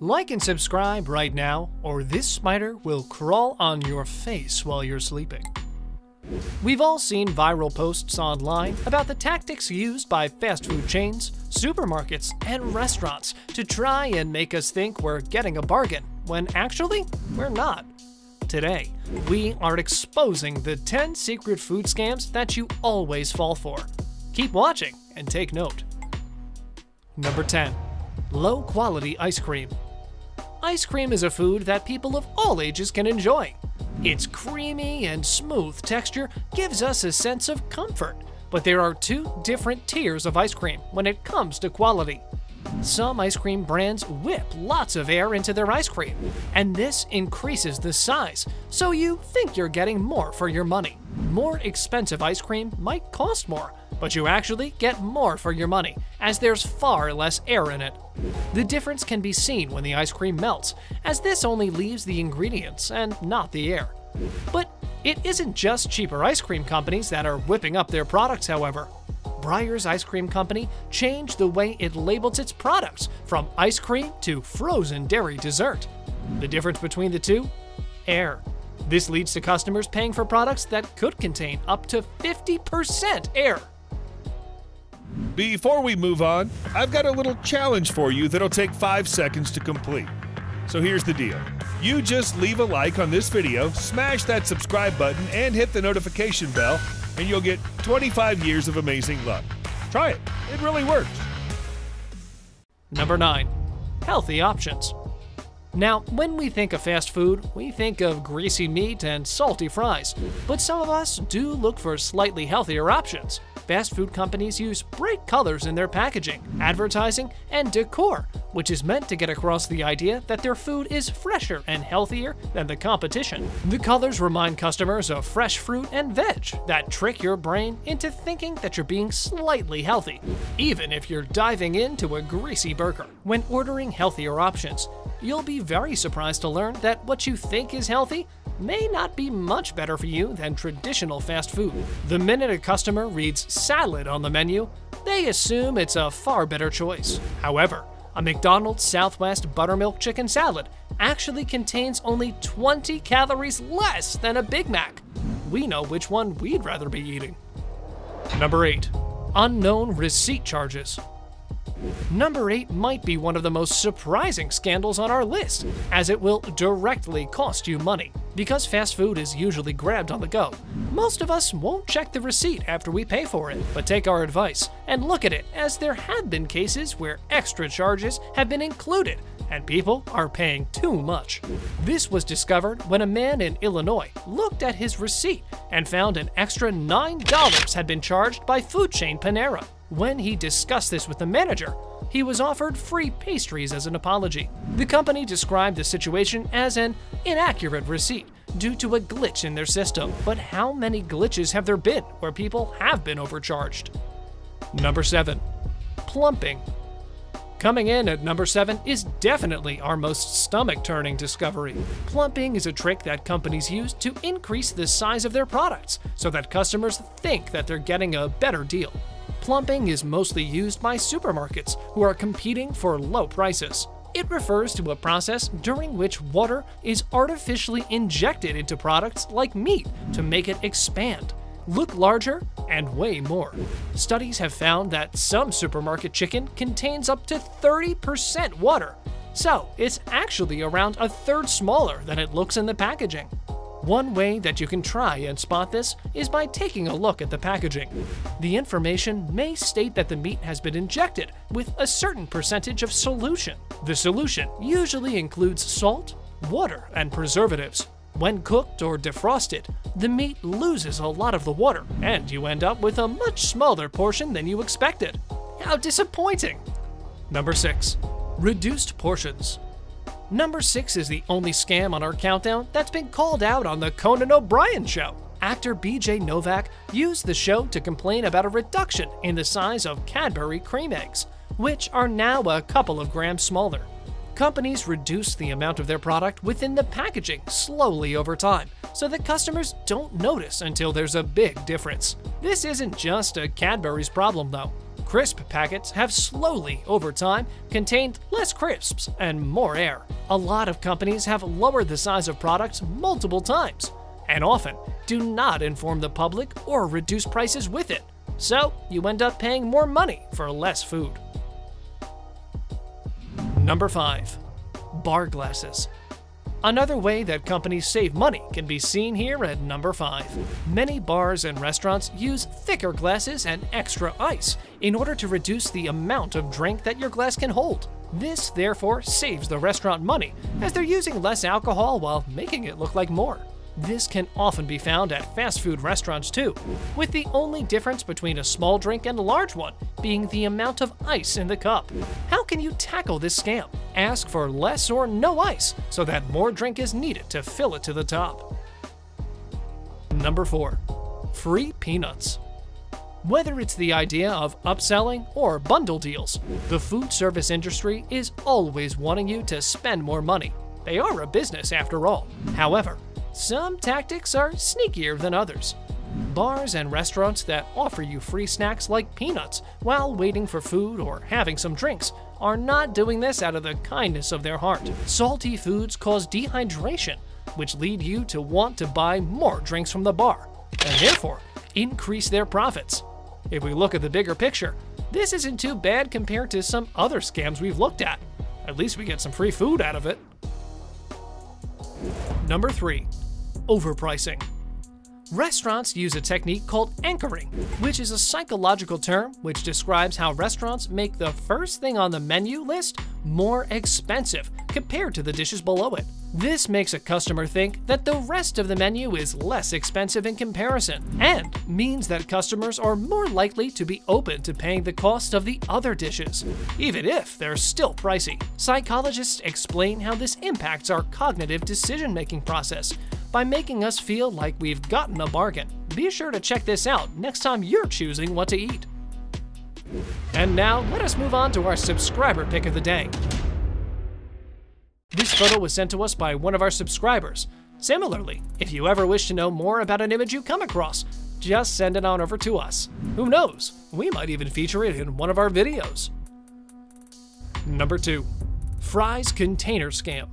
Like and subscribe right now, or this spider will crawl on your face while you're sleeping. We've all seen viral posts online about the tactics used by fast food chains, supermarkets, and restaurants to try and make us think we're getting a bargain, when actually, we're not. Today, we are exposing the 10 secret food scams that you always fall for. Keep watching and take note. Number 10. Low-quality ice cream. Ice cream is a food that people of all ages can enjoy. Its creamy and smooth texture gives us a sense of comfort, but there are two different tiers of ice cream when it comes to quality. Some ice cream brands whip lots of air into their ice cream, and this increases the size, so you think you're getting more for your money. More expensive ice cream might cost more, but you actually get more for your money, as there's far less air in it. The difference can be seen when the ice cream melts, as this only leaves the ingredients and not the air. But it isn't just cheaper ice cream companies that are whipping up their products, however. Breyer's Ice Cream Company changed the way it labels its products from ice cream to frozen dairy dessert. The difference between the two? Air. This leads to customers paying for products that could contain up to 50% air. Before we move on, I've got a little challenge for you that'll take 5 seconds to complete. So here's the deal. You just leave a like on this video, smash that subscribe button, and hit the notification bell, and you'll get 25 years of amazing luck. Try it. It really works. Number 9. Healthy options. Now, when we think of fast food, we think of greasy meat and salty fries, but some of us do look for slightly healthier options. Fast food companies use bright colors in their packaging, advertising, and decor, which is meant to get across the idea that their food is fresher and healthier than the competition. The colors remind customers of fresh fruit and veg that trick your brain into thinking that you're being slightly healthy, even if you're diving into a greasy burger. When ordering healthier options, you'll be very surprised to learn that what you think is healthy may not be much better for you than traditional fast food. The minute a customer reads salad on the menu, they assume it's a far better choice. However, a McDonald's Southwest Buttermilk Chicken Salad actually contains only 20 calories less than a Big Mac. We know which one we'd rather be eating. Number 8. Unknown receipt charges. Number 8 might be one of the most surprising scandals on our list, as it will directly cost you money. Because fast food is usually grabbed on the go, most of us won't check the receipt after we pay for it, but take our advice and look at it, as there have been cases where extra charges have been included and people are paying too much. This was discovered when a man in Illinois looked at his receipt and found an extra $9 had been charged by food chain Panera. When he discussed this with the manager, he was offered free pastries as an apology. The company described the situation as an inaccurate receipt due to a glitch in their system. But how many glitches have there been where people have been overcharged? Number 7. Plumping. Coming in at number 7 is definitely our most stomach-turning discovery. Plumping is a trick that companies use to increase the size of their products so that customers think that they're getting a better deal. Plumping is mostly used by supermarkets who are competing for low prices. It refers to a process during which water is artificially injected into products like meat to make it expand, look larger, and weigh more. Studies have found that some supermarket chicken contains up to 30% water, so it's actually around a third smaller than it looks in the packaging. One way that you can try and spot this is by taking a look at the packaging. The information may state that the meat has been injected with a certain percentage of solution. The solution usually includes salt, water, and preservatives. When cooked or defrosted, the meat loses a lot of the water, and you end up with a much smaller portion than you expected. How disappointing! Number 6. Reduced portions. Number 6 is the only scam on our countdown that's been called out on the Conan O'Brien show. Actor B.J. Novak used the show to complain about a reduction in the size of Cadbury cream eggs, which are now a couple of grams smaller. Companies reduce the amount of their product within the packaging slowly over time, so that customers don't notice until there's a big difference. This isn't just a Cadbury's problem though. Crisp packets have slowly, over time, contained less crisps and more air. A lot of companies have lowered the size of products multiple times, and often do not inform the public or reduce prices with it. So you end up paying more money for less food. Number 5. Bar glasses. Another way that companies save money can be seen here at number 5. Many bars and restaurants use thicker glasses and extra ice in order to reduce the amount of drink that your glass can hold. This, therefore, saves the restaurant money, as they're using less alcohol while making it look like more. This can often be found at fast food restaurants too, with the only difference between a small drink and a large one being the amount of ice in the cup. How can you tackle this scam? Ask for less or no ice so that more drink is needed to fill it to the top. Number 4. Free peanuts. Whether it's the idea of upselling or bundle deals, the food service industry is always wanting you to spend more money. They are a business after all. However, some tactics are sneakier than others. Bars and restaurants that offer you free snacks like peanuts while waiting for food or having some drinks are not doing this out of the kindness of their heart. Salty foods cause dehydration, which lead you to want to buy more drinks from the bar, and therefore increase their profits. If we look at the bigger picture, this isn't too bad compared to some other scams we've looked at. At least we get some free food out of it. Number 3. Overpricing. Restaurants use a technique called anchoring, which is a psychological term which describes how restaurants make the first thing on the menu list more expensive compared to the dishes below it. This makes a customer think that the rest of the menu is less expensive in comparison, and means that customers are more likely to be open to paying the cost of the other dishes, even if they're still pricey. Psychologists explain how this impacts our cognitive decision-making process by making us feel like we've gotten a bargain. Be sure to check this out next time you're choosing what to eat. And now, let us move on to our subscriber pick of the day. This photo was sent to us by one of our subscribers. Similarly, if you ever wish to know more about an image you come across, just send it on over to us. Who knows, we might even feature it in one of our videos. Number 2. Fries container scam.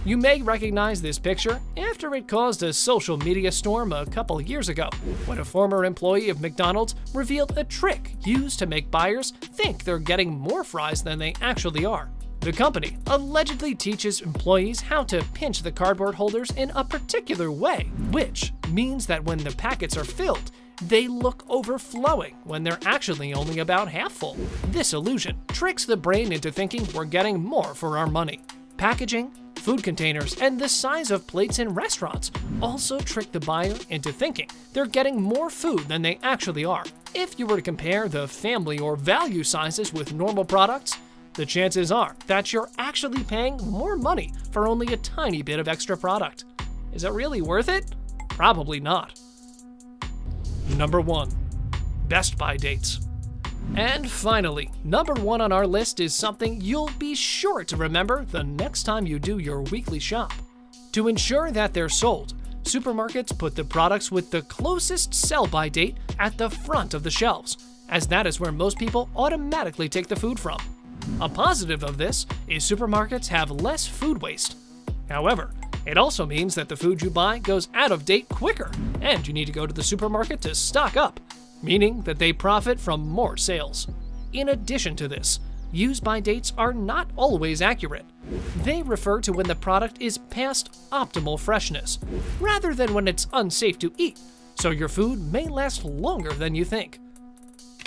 You may recognize this picture after it caused a social media storm a couple years ago, when a former employee of McDonald's revealed a trick used to make buyers think they're getting more fries than they actually are. The company allegedly teaches employees how to pinch the cardboard holders in a particular way, which means that when the packets are filled, they look overflowing when they're actually only about half full. This illusion tricks the brain into thinking we're getting more for our money. Packaging, food containers, and the size of plates in restaurants also trick the buyer into thinking they're getting more food than they actually are. If you were to compare the family or value sizes with normal products, the chances are that you're actually paying more money for only a tiny bit of extra product. Is it really worth it? Probably not. Number 1. Best Buy dates. And finally, number 1 on our list is something you'll be sure to remember the next time you do your weekly shop. To ensure that they're sold, supermarkets put the products with the closest sell-by date at the front of the shelves, as that is where most people automatically take the food from. A positive of this is supermarkets have less food waste. However, it also means that the food you buy goes out of date quicker, and you need to go to the supermarket to stock up, meaning that they profit from more sales. In addition to this, use-by dates are not always accurate. They refer to when the product is past optimal freshness, rather than when it's unsafe to eat, so your food may last longer than you think.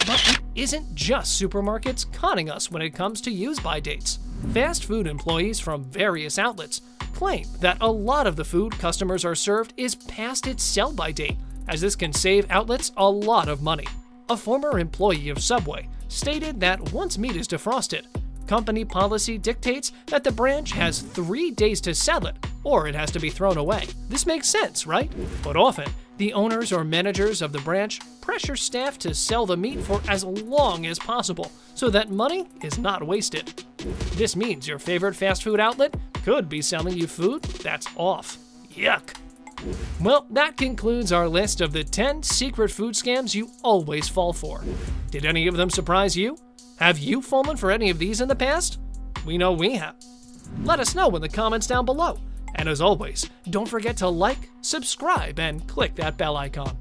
But it isn't just supermarkets conning us when it comes to use-by dates. Fast food employees from various outlets claim that a lot of the food customers are served is past its sell-by date, as this can save outlets a lot of money. A former employee of Subway stated that once meat is defrosted, company policy dictates that the branch has 3 days to sell it, or it has to be thrown away. This makes sense, right? But often, the owners or managers of the branch pressure staff to sell the meat for as long as possible so that money is not wasted. This means your favorite fast food outlet could be selling you food that's off. Yuck! Well, that concludes our list of the 10 secret food scams you always fall for. Did any of them surprise you? Have you fallen for any of these in the past? We know we have. Let us know in the comments down below. And as always, don't forget to like, subscribe, and click that bell icon.